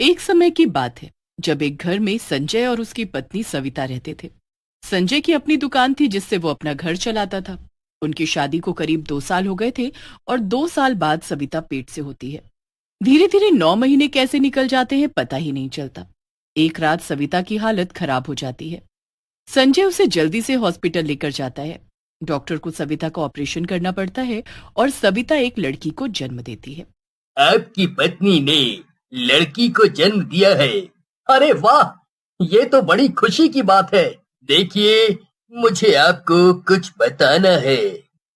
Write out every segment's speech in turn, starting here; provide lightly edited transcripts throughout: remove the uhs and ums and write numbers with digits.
एक समय की बात है जब एक घर में संजय और उसकी पत्नी सविता रहते थे। संजय की अपनी दुकान थी जिससे वो अपना घर चलाता था। उनकी शादी को करीब 2 साल हो गए थे और 2 साल बाद सविता पेट से होती है। धीरे धीरे 9 महीने कैसे निकल जाते हैं पता ही नहीं चलता। एक रात सविता की हालत खराब हो जाती है। संजय उसे जल्दी से हॉस्पिटल लेकर जाता है। डॉक्टर को सविता का ऑपरेशन करना पड़ता है और सविता एक लड़की को जन्म देती है। आपकी पत्नी ने लड़की को जन्म दिया है। अरे वाह, ये तो बड़ी खुशी की बात है। देखिए, मुझे आपको कुछ बताना है।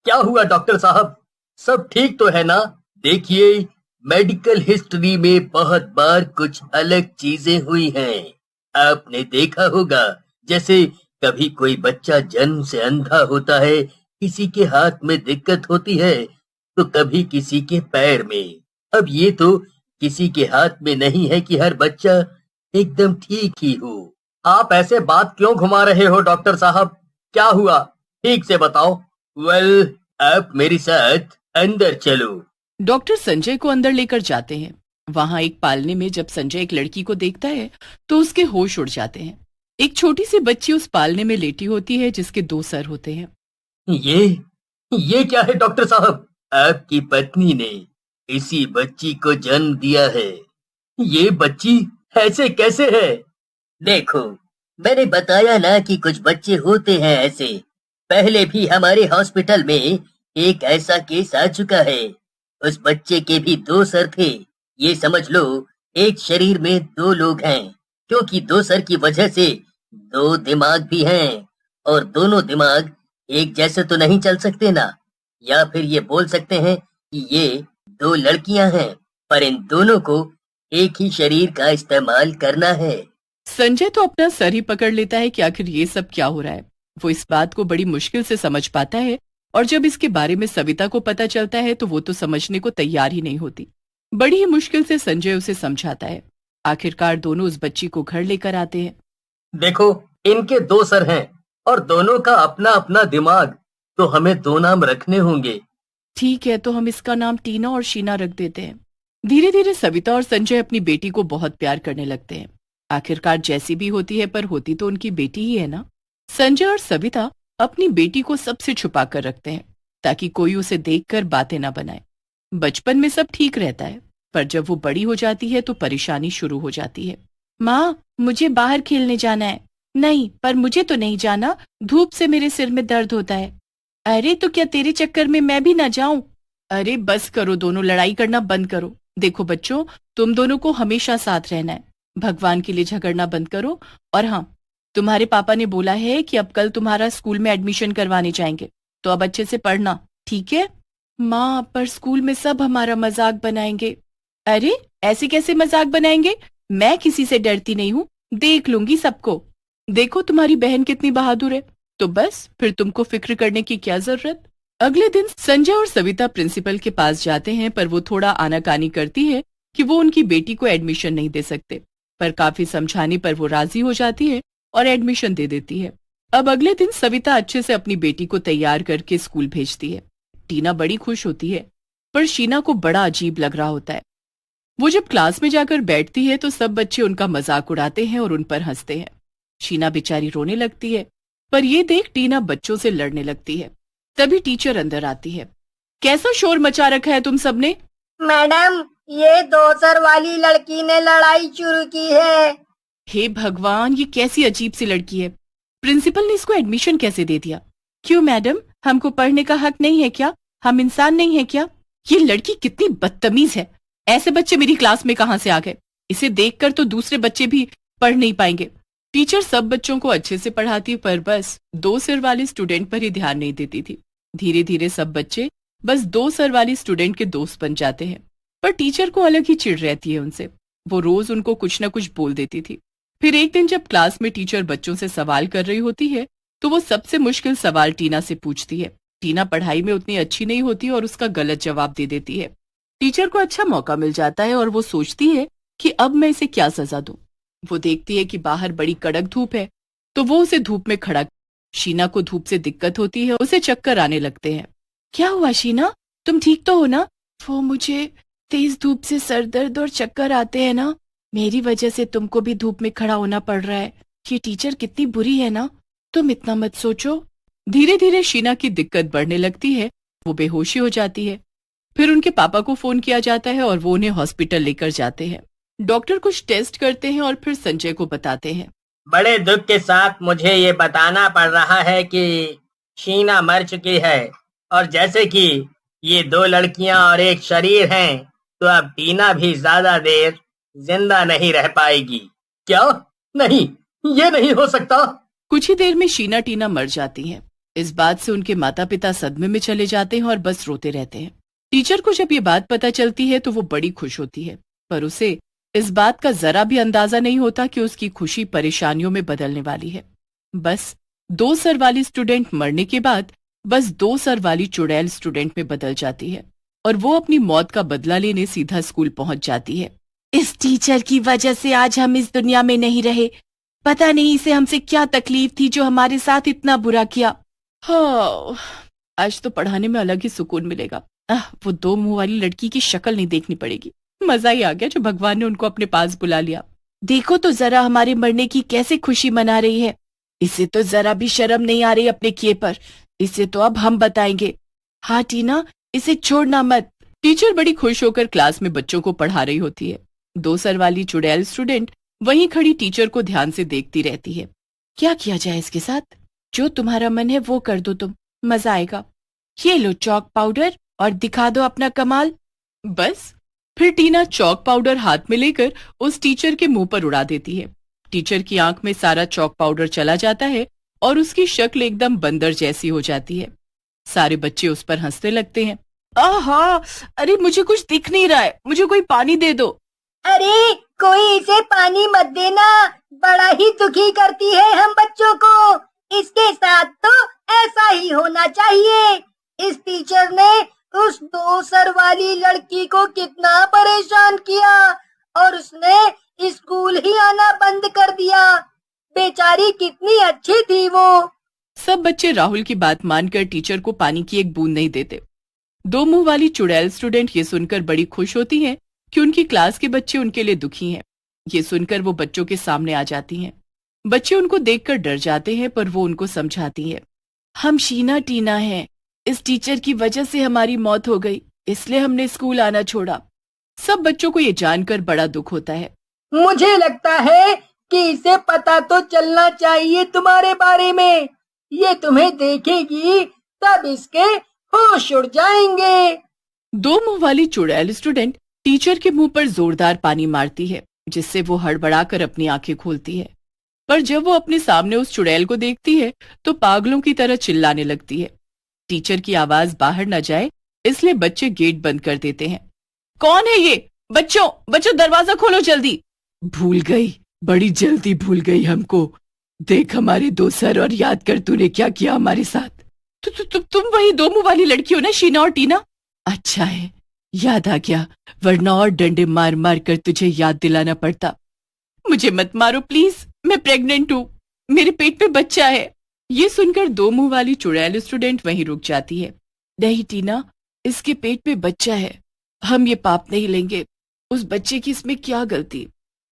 क्या हुआ डॉक्टर साहब, सब ठीक तो है ना? देखिए, मेडिकल हिस्ट्री में बहुत बार कुछ अलग चीजें हुई हैं। आपने देखा होगा, जैसे कभी कोई बच्चा जन्म से अंधा होता है, किसी के हाथ में दिक्कत होती है, तो कभी किसी के पैर में। अब ये तो किसी के हाथ में नहीं है कि हर बच्चा एकदम ठीक ही हो। आप ऐसे बात क्यों घुमा रहे हो डॉक्टर साहब? क्या हुआ, ठीक से बताओ। वेल, आप मेरे साथ अंदर चलो। डॉक्टर संजय को अंदर लेकर जाते हैं। वहां एक पालने में जब संजय एक लड़की को देखता है तो उसके होश उड़ जाते हैं। एक छोटी सी बच्ची उस पालने में लेटी होती है जिसके 2 सर होते हैं। ये ये क्या है डॉक्टर साहब? आपकी पत्नी ने इसी बच्ची को जन्म दिया है। ये बच्ची ऐसे कैसे है? देखो, मैंने बताया ना कि कुछ बच्चे होते हैं ऐसे। पहले भी हमारे हॉस्पिटल में एक ऐसा केस आ चुका है। उस बच्चे के भी 2 सर थे। ये समझ लो, एक शरीर में 2 लोग हैं, क्योंकि 2 सर की वजह से 2 दिमाग भी हैं, और दोनों दिमाग एक जैसे तो नहीं चल सकते ना। या फिर ये बोल सकते हैं कि ये 2 लड़कियां हैं, पर इन दोनों को एक ही शरीर का इस्तेमाल करना है। संजय तो अपना सर ही पकड़ लेता है कि आखिर ये सब क्या हो रहा है। वो इस बात को बड़ी मुश्किल से समझ पाता है और जब इसके बारे में सविता को पता चलता है तो वो तो समझने को तैयार ही नहीं होती। बड़ी ही मुश्किल से संजय उसे समझाता है। आखिरकार दोनों उस बच्ची को घर लेकर आते हैं। देखो, इनके 2 सर हैं और दोनों का अपना अपना दिमाग, तो हमें 2 नाम रखने होंगे। ठीक है, तो हम इसका नाम टीना और शीना रख देते हैं। धीरे धीरे सविता और संजय अपनी बेटी को बहुत प्यार करने लगते हैं। आखिरकार जैसी भी होती है पर होती तो उनकी बेटी ही है ना। संजय और सविता अपनी बेटी को सबसे छुपा कर रखते हैं ताकि कोई उसे देखकर बातें ना बनाए। बचपन में सब ठीक रहता है पर जब वो बड़ी हो जाती है तो परेशानी शुरू हो जाती है। माँ, मुझे बाहर खेलने जाना है। नहीं, पर मुझे तो नहीं जाना, धूप से मेरे सिर में दर्द होता है। अरे तो क्या तेरे चक्कर में मैं भी ना जाऊं? अरे बस करो, दोनों लड़ाई करना बंद करो। देखो बच्चों, तुम दोनों को हमेशा साथ रहना है। भगवान के लिए झगड़ना बंद करो। और हाँ, तुम्हारे पापा ने बोला है कि अब कल तुम्हारा स्कूल में एडमिशन करवाने जाएंगे, तो अब अच्छे से पढ़ना, ठीक है? माँ, पर स्कूल में सब हमारा मजाक बनाएंगे। अरे ऐसे कैसे मजाक बनाएंगे? मैं किसी से डरती नहीं हूँ, देख लूंगी सबको। देखो तुम्हारी बहन कितनी बहादुर है, तो बस फिर तुमको फिक्र करने की क्या जरूरत। अगले दिन संजय और सविता प्रिंसिपल के पास जाते हैं पर वो थोड़ा आनाकानी करती है कि वो उनकी बेटी को एडमिशन नहीं दे सकते, पर काफी समझाने पर वो राजी हो जाती है और एडमिशन दे देती है। अब अगले दिन सविता अच्छे से अपनी बेटी को तैयार करके स्कूल भेजती है। टीना बड़ी खुश होती है पर शीना को बड़ा अजीब लग रहा होता है। वो जब क्लास में जाकर बैठती है तो सब बच्चे उनका मजाक उड़ाते हैं और उन पर हंसते हैं। शीना बेचारी रोने लगती है पर ये देख टीना बच्चों से लड़ने लगती है। तभी टीचर अंदर आती है। कैसा शोर मचा रखा है तुम सबने? मैडम, ये 2 सर वाली लड़की ने लड़ाई शुरू की है। हे भगवान, ये कैसी अजीब सी लड़की है। प्रिंसिपल ने इसको एडमिशन कैसे दे दिया? क्यों मैडम, हमको पढ़ने का हक नहीं है क्या? हम इंसान नहीं है क्या? ये लड़की कितनी बदतमीज है। ऐसे बच्चे मेरी क्लास में कहाँ से आ गए? इसे देखकर तो दूसरे बच्चे भी पढ़ नहीं पाएंगे। टीचर सब बच्चों को अच्छे से पढ़ाती पर बस 2 सर वाले स्टूडेंट पर ही ध्यान नहीं देती थी। धीरे धीरे सब बच्चे बस 2 सर वाली स्टूडेंट के दोस्त बन जाते हैं। पर टीचर को अलग ही चिढ़ रहती है उनसे। वो रोज उनको कुछ न कुछ बोल देती थी। फिर एक दिन जब क्लास में टीचर बच्चों से सवाल कर रही होती है तो वो सबसे मुश्किल सवाल टीना से पूछती है। टीना पढ़ाई में उतनी अच्छी नहीं होती और उसका गलत जवाब दे देती है। टीचर को अच्छा मौका मिल जाता है और वो सोचती है कि अब मैं इसे क्या सजा दूं। वो देखती है कि बाहर बड़ी कड़क धूप है तो वो उसे धूप में खड़ा। शीना को धूप से दिक्कत होती है, उसे चक्कर आने लगते हैं। क्या हुआ शीना, तुम ठीक तो हो ना? वो मुझे तेज धूप से सर दर्द और चक्कर आते हैं ना। मेरी वजह से तुमको भी धूप में खड़ा होना पड़ रहा है। ये टीचर कितनी बुरी है ना, तुम इतना मत सोचो। धीरे धीरे शीना की दिक्कत बढ़ने लगती है, वो बेहोशी हो जाती है। फिर उनके पापा को फोन किया जाता है और वो उन्हें हॉस्पिटल लेकर जाते हैं। डॉक्टर कुछ टेस्ट करते हैं और फिर संजय को बताते हैं। बड़े दुख के साथ मुझे ये बताना पड़ रहा है कि शीना मर चुकी है, और जैसे कि ये 2 लड़कियां और एक शरीर हैं, तो अब टीना भी ज्यादा देर जिंदा नहीं रह पाएगी। क्या? नहीं, ये नहीं हो सकता। कुछ ही देर में शीना टीना मर जाती हैं। इस बात से उनके माता पिता सदमे में चले जाते हैं और बस रोते रहते हैं। टीचर को जब ये बात पता चलती है तो वो बड़ी खुश होती है, पर उसे इस बात का जरा भी अंदाजा नहीं होता कि उसकी खुशी परेशानियों में बदलने वाली है। बस 2 सर वाली स्टूडेंट मरने के बाद बस 2 सर वाली चुड़ैल स्टूडेंट में बदल जाती है और वो अपनी मौत का बदला लेने सीधा स्कूल पहुंच जाती है। इस टीचर की वजह से आज हम इस दुनिया में नहीं रहे। पता नहीं इसे हमसे क्या तकलीफ थी जो हमारे साथ इतना बुरा किया। हाँ, आज तो पढ़ाने में अलग ही सुकून मिलेगा। वो 2 मुंह वाली लड़की की शक्ल नहीं देखनी पड़ेगी। मजा ही आ गया जो भगवान ने उनको अपने पास बुला लिया। देखो तो जरा हमारे मरने की कैसे खुशी मना रही है। इसे तो जरा भी शर्म नहीं आ रही अपने किए पर। इसे तो अब हम बताएंगे। हाँ टीना, इसे छोड़ना मत। टीचर बड़ी खुश होकर क्लास में बच्चों को पढ़ा रही होती है। 2 सर वाली चुड़ैल स्टूडेंट वहीं खड़ी टीचर को ध्यान से देखती रहती है। क्या किया जाए इसके साथ? जो तुम्हारा मन है वो कर दो तुम, मजा आएगा। ये लो चॉक पाउडर और दिखा दो अपना कमाल। बस फिर टीना चॉक पाउडर हाथ में लेकर उस टीचर के मुंह पर उड़ा देती है। टीचर की आंख में सारा चॉक पाउडर चला जाता है और उसकी शक्ल एकदम बंदर जैसी हो जाती है। सारे बच्चे उस पर हंसने लगते हैं। आहा, अरे मुझे कुछ दिख नहीं रहा है, मुझे कोई पानी दे दो। अरे कोई इसे पानी मत देना, बड़ा ही दुखी करती है हम बच्चों को। इसके साथ तो ऐसा ही होना चाहिए। इस टीचर ने उस 2 सर वाली लड़की को कितना परेशान किया और उसने स्कूल ही आना बंद कर दिया। बेचारी कितनी अच्छी थी वो। सब बच्चे राहुल की बात मानकर टीचर को पानी की एक बूंद नहीं देते। 2 मुंह वाली चुड़ैल स्टूडेंट ये सुनकर बड़ी खुश होती हैं कि उनकी क्लास के बच्चे उनके लिए दुखी हैं। ये सुनकर वो बच्चों के सामने आ जाती हैं। बच्चे उनको देखकर डर जाते हैं, पर वो उनको समझाती है। हम शीना टीना हैं, इस टीचर की वजह से हमारी मौत हो गई, इसलिए हमने स्कूल आना छोड़ा। सब बच्चों को ये जानकर बड़ा दुख होता है। मुझे लगता है कि इसे पता तो चलना चाहिए तुम्हारे बारे में। ये तुम्हें देखेगी तब इसके होश उड़ जाएंगे। 2 मुंह वाली चुड़ैल स्टूडेंट टीचर के मुंह पर जोरदार पानी मारती है, जिससे वो हड़बड़ाकर अपनी आंखें खोलती है। पर जब वो अपने सामने उस चुड़ैल को देखती है तो पागलों की तरह चिल्लाने लगती है। टीचर की आवाज बाहर न जाए इसलिए बच्चे गेट बंद कर देते हैं। कौन है ये? बच्चों बच्चों दरवाजा खोलो जल्दी। भूल गई, बड़ी जल्दी भूल गई हमको। देख हमारे 2 सर और याद कर तूने क्या किया हमारे साथ। तुम वही 2 मुंह वाली लड़की हो ना, शीना और टीना? अच्छा है, याद आ गया, वरना और डंडे मार मार कर तुझे याद दिलाना पड़ता। मुझे मत मारो प्लीज, मैं प्रेग्नेंट हूँ, मेरे पेट में बच्चा है। ये सुनकर 2 मुंह वाली चुड़ैल स्टूडेंट वहीं रुक जाती है। नहीं टीना, इसके पेट में बच्चा है, हम ये पाप नहीं लेंगे। उस बच्चे की इसमें क्या गलती?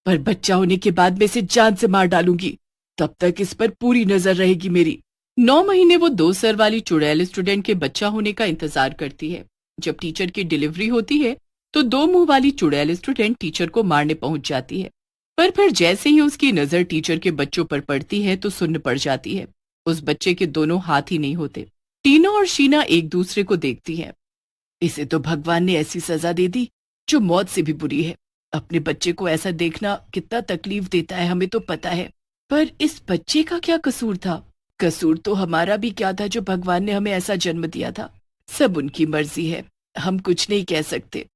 पर बच्चा होने के बाद मैं इसे जान से मार डालूंगी, तब तक इस पर पूरी नजर रहेगी मेरी। 9 महीने वो 2 सर वाली चुड़ैल स्टूडेंट के बच्चा होने का इंतजार करती है। जब टीचर की डिलीवरी होती है तो 2 मुंह वाली चुड़ैल स्टूडेंट टीचर को मारने पहुंच जाती है। पर फिर जैसे ही उसकी नजर टीचर के बच्चों पर पड़ती है तो सुन्न पड़ जाती है। उस बच्चे के दोनों हाथ ही नहीं होते। टीना और शीना एक दूसरे को देखती हैं। इसे तो भगवान ने ऐसी सजा दे दी जो मौत से भी बुरी है। अपने बच्चे को ऐसा देखना कितना तकलीफ देता है हमें तो पता है, पर इस बच्चे का क्या कसूर था? कसूर तो हमारा भी क्या था जो भगवान ने हमें ऐसा जन्म दिया था। सब उनकी मर्जी है, हम कुछ नहीं कह सकते।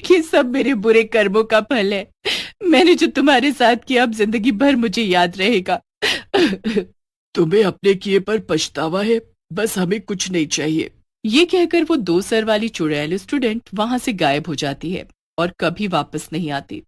ये सब मेरे बुरे कर्मों का फल है। मैंने जो तुम्हारे साथ किया अब जिंदगी भर मुझे याद रहेगा। तुम्हें अपने किए पर पछतावा है, बस हमें कुछ नहीं चाहिए। ये कहकर वो 2 सर वाली चुड़ैल स्टूडेंट वहां से गायब हो जाती है और कभी वापस नहीं आती।